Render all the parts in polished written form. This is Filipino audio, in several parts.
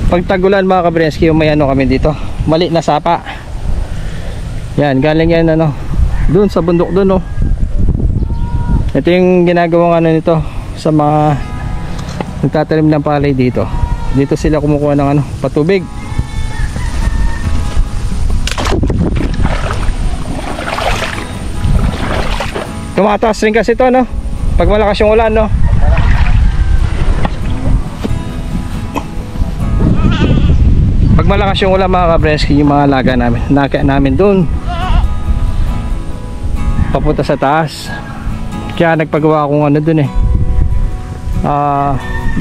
pag tagulan mga kabrenski, may ano kami dito, mali na sapa. Yan, galing yan ano, dun sa bundok dun, oh. Ito yung ginagawang ano nito sa mga nagtatanim ng palay dito. Dito sila kumukuha ng ano, patubig. Tumataas rin kasi ito, no? Pag malakas yung ulan, no? Pag malakas yung ulan mga kabrenski, yung mga alaga namin, nakaya namin dun papunta sa taas. Kaya nagpagawa akong ano dun eh,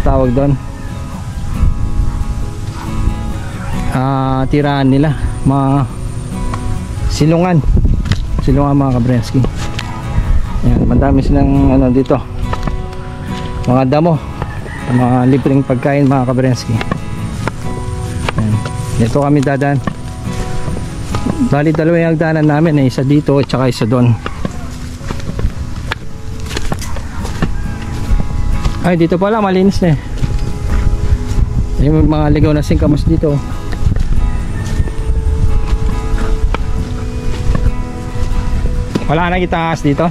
tawag doon, tirahan nila, mga silungan mga kabrenski. Ayan, madami silang ano dito, mga damo, mga libreng pagkain mga kabrenski. Ayan, dito kami dadaan. Bali dalawa yung hagdanan namin eh, isa dito at saka isa doon. Ay, dito pala malinis na eh. Yung mga ligaw na singkamas dito. Wala na itaas dito.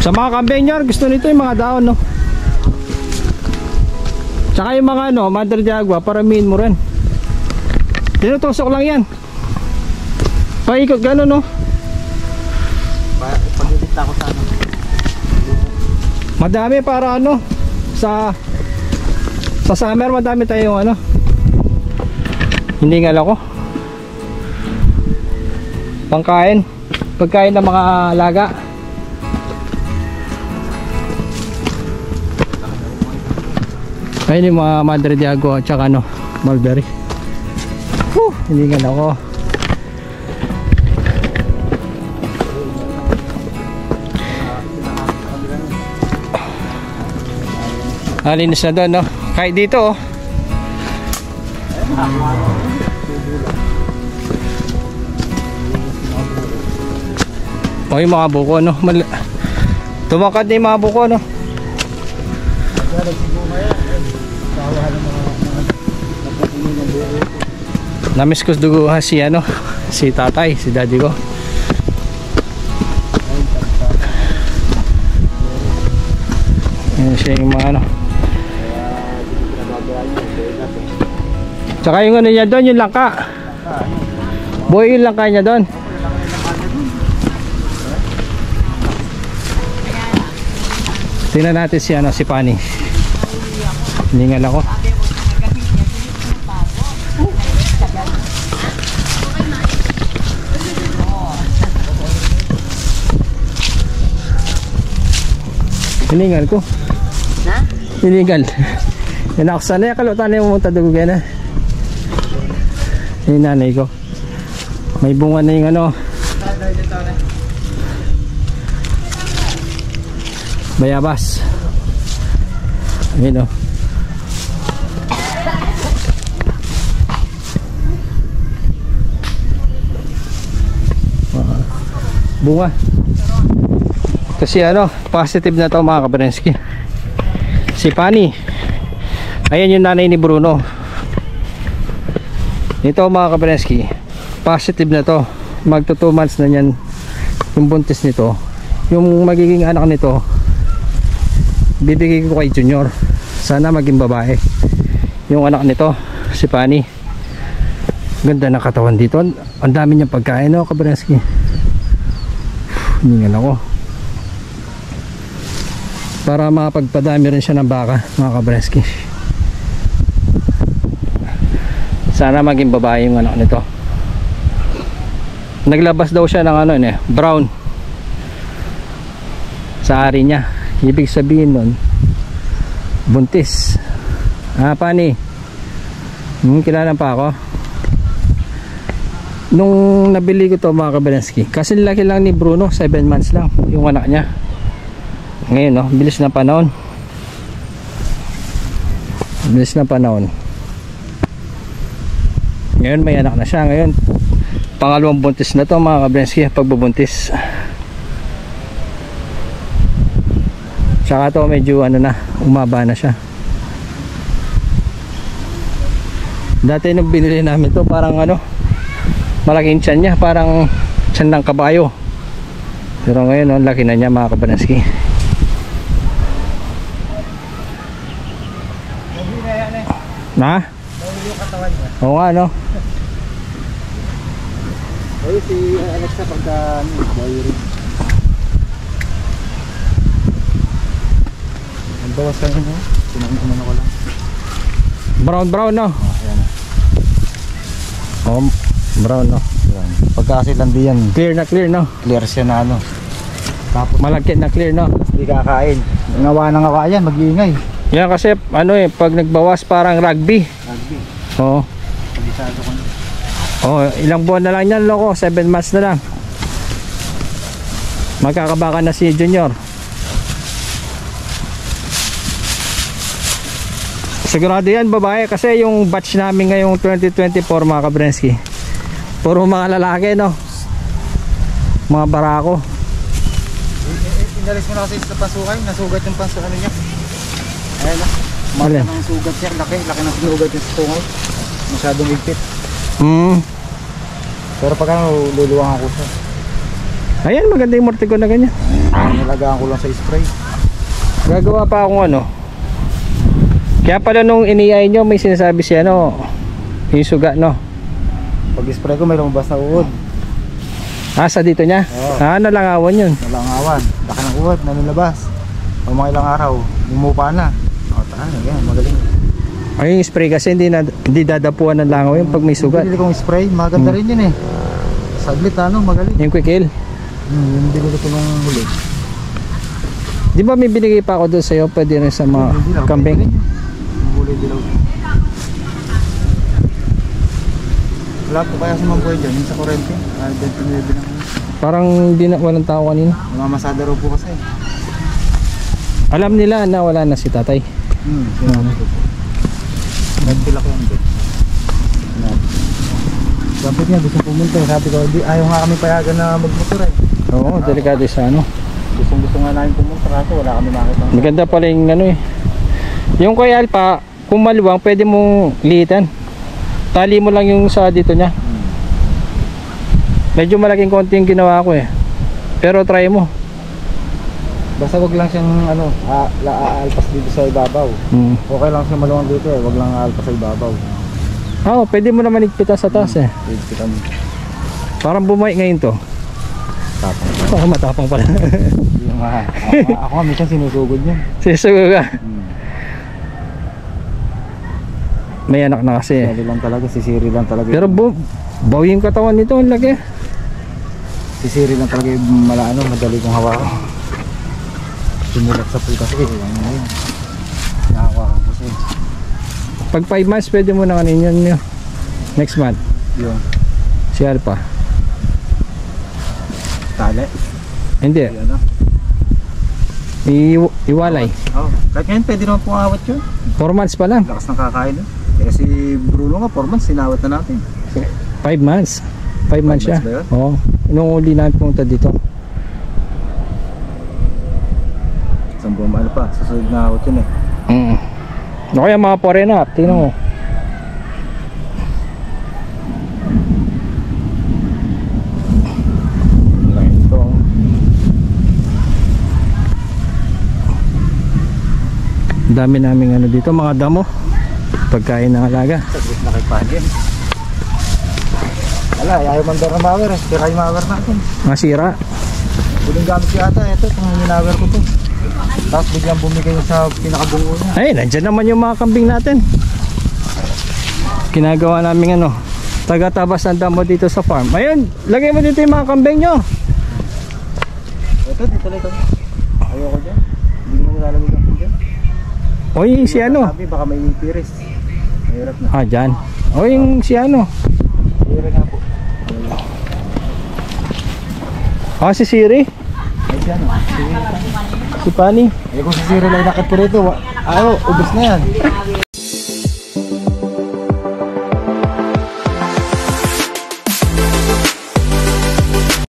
Sa mga campaigner, gusto nito yung mga daon, no? Tsaka yung mga ano, Mother de Agua, paramihin mo rin. Tinutusok lang yan. Paikot gano'n, no? Pag-ibigta ko sa ano. Madami para ano, sa summer madami tayong ano, hiningal ako, pagkain ng mga alaga. Ayun yung mga Madre de Agua at saka ano, mulberry. Hiningal ako. Linis na doon, no? Kahit dito, oh. O yung mga buko, no? Tumakad na yung mga buko, no? Namiss ko duguhan si ano, si tatay, si daddy ko. Yan siya yung mga ano. Tsaka yung ano niya doon, yung langka. Boy, yung langka niya doon. Tingnan natin si ano, si Pani. Hiningal ako. Hiningal ko. Na? Hiningal. Yan ako sana. Kalutan na yung pumunta dugugan na. Yung nanay ko. May bunga na yung ano. Bayabas. Ayun o. Bunga. Kasi ano, positive na to mga kabrenski. Si Pani. Ayan yung nanay ni Bruno. Ito mga kabrenski, positive na to. Magto 2 months na yan yung buntis nito. Yung magiging anak nito, bibigay ko kay Junior. Sana maging babae yung anak nito, si Pani. Ganda ng katawan dito. Ang dami niyang pagkain, no kabrenski. Hiningal ako. Para makapagpadami rin siya ng baka mga kabrenski. Sana maging babae yung anak nito. Naglabas daw siya ng ano, brown sa ari niya. Ibig sabihin nun, buntis. Pani, kilala pa ako. Nung nabili ko to mga Kabrensky, kasi laki lang ni Bruno, 7 months lang yung anak niya. Ngayon no, bilis na panahon. Bilis na panahon. Ngayon may anak na siya. Ngayon pangalawang buntis na to mga Kabrensky, pagbubuntis. Tsaka to medyo ano na, umaba na siya. Dati nung binili namin to, parang ano, malaking tiyan niya, parang tiyan ng kabayo. Pero ngayon no, laki na niya mga Kabrensky. Na? yung katawan niya. Oo nga no. Oy, si Alexa pagka boy rin. Ang bawas ka nyo, sinang ko lang. Brown no? Ayan na. Oh, brown no. Ayan. Pagka kasi landi yan, Clear no? clear siya na ano. Tapos Malagkit na clear no? hindi kakain. Ngawa yan, mag-iingay. Yan kasi ano pag nagbawas parang rugby. Rugby. Oo. Palisado ko na. Oh, ilang buwan na lang yan loko, 7 months na lang. Magkakabaka na si Junior. Sigurado yan babae kasi yung batch namin ngayong 2024 mga Kabrensky, puro mga lalaki no. Mga barako. Inalis mo na kasi sa pasukan, nasugat yung pasukan niya. Ayan na. Alin? Marka ng sugat siya, laki ng sinugat yung tungod. Masyadong higpit. Pero pag ano, luluwang ako siya. Ayan, maganda yung mortigo na ganyan. Nalagaan ko lang sa spray. Gagawa pa akong ano. Kaya pala nung iniyay nyo, may sinasabi siya no, yung suga no. Pag spray ko may lumabas na uod. Sa dito niya? Oo. Nalangawan yun. Nalangawan, laki ng uod, nalulabas. Pag mga ilang araw, lumupa na. Yan, magaling. Ay, yung spray kasi hindi dadapuan ng langaw yun pag may sugat. Yung binili kong spray, maganda rin yun eh. Saglit magaling. Yung quick heal. Yung binili ko nung huli. Di ba may binigay pa ako doon sa'yo? Pwede rin sa mga kambing. Yung huli dilaw. Wala po kaya sa mga buhay dyan, yung sa kurente. 29 lang. Parang walang tao kanina. Mga masada raw po kasi. Alam nila na wala na si tatay. Sinabi ko po. Nagpila ko yung bed. Sabi niya gusto pumunta. Sabi ko, ayaw nga kami payagan na magmotor eh. Oo, delikado sa ano. Gusto nga namin pumunta kaso wala kami makita. Maganda pala yung ano eh. Yung kay Alpha, kung maluwang, pwede mong liitan. Tali mo lang yung sa dito niya. Medyo malaking konti yung ginawa ko eh. Pero try mo. Basta wag lang siyang aalpas dito sa ibabaw. Okay lang siya maluwang dito eh. Wag lang aalpas sa ibabaw. Oo, pwede mo naman igpitas sa taas eh. Kita mo. Parang bumay ngayon to. Tapang. Parang matapang pala. Yung ako nga minsan sinusugod niya. Sisugo ka. May anak na kasi eh. Siri lang talaga, sisiri lang talaga. Pero bawi yung katawan nito, ang laki. Sisiri lang talaga yung madali kong hawakan. Sumulat sa pool kasi ngayon. Nahawakan ko siya. Pag 5 months, pwede mo na kanin yun. Next month. Yun. Si Alpha. Tali. Hindi. Ano? Iwalay. Oh, kahit ngayon pwede naman pong awat yun. 4 months pa lang. Lakas ng kakain nun. Eh si Bruno nga 4 months, sinawat na natin. 5 months. 5 months siya. months ba yun? Oo. Nung uli namin pumunta dito. Isang buwan pa, susunod na awat yun eh. O kaya mga porena, tingnan mo. Ito. Dami naming ano dito, mga damo. Pagkain ng alaga. Saglit na kay Panin. Wala, ayaw man daw na mawer eh. Sira yung mawer natin. Masira. Huling gamit siya ata, ito, itong minawer ko to. Tapos biglang bumigay sa pinakabungo niya. Ay, nandyan naman yung mga kambing natin. Ginagawa namin ano, taga-tabas ng damo dito sa farm. Ayun, lagay mo dito yung mga kambing nyo. Ito, dito lang ito. Ayoko dyan. Hindi mo nilalagay lang dyan. O yung si ano? Sabi, baka may piris. Mahirap na. Ah, dyan. O yung si ano? Mahirap na po. Ah, si Siri? Ay, si ano? Si Pani? Eh, kung si Siri lang nakit ko rito, ubos na yan.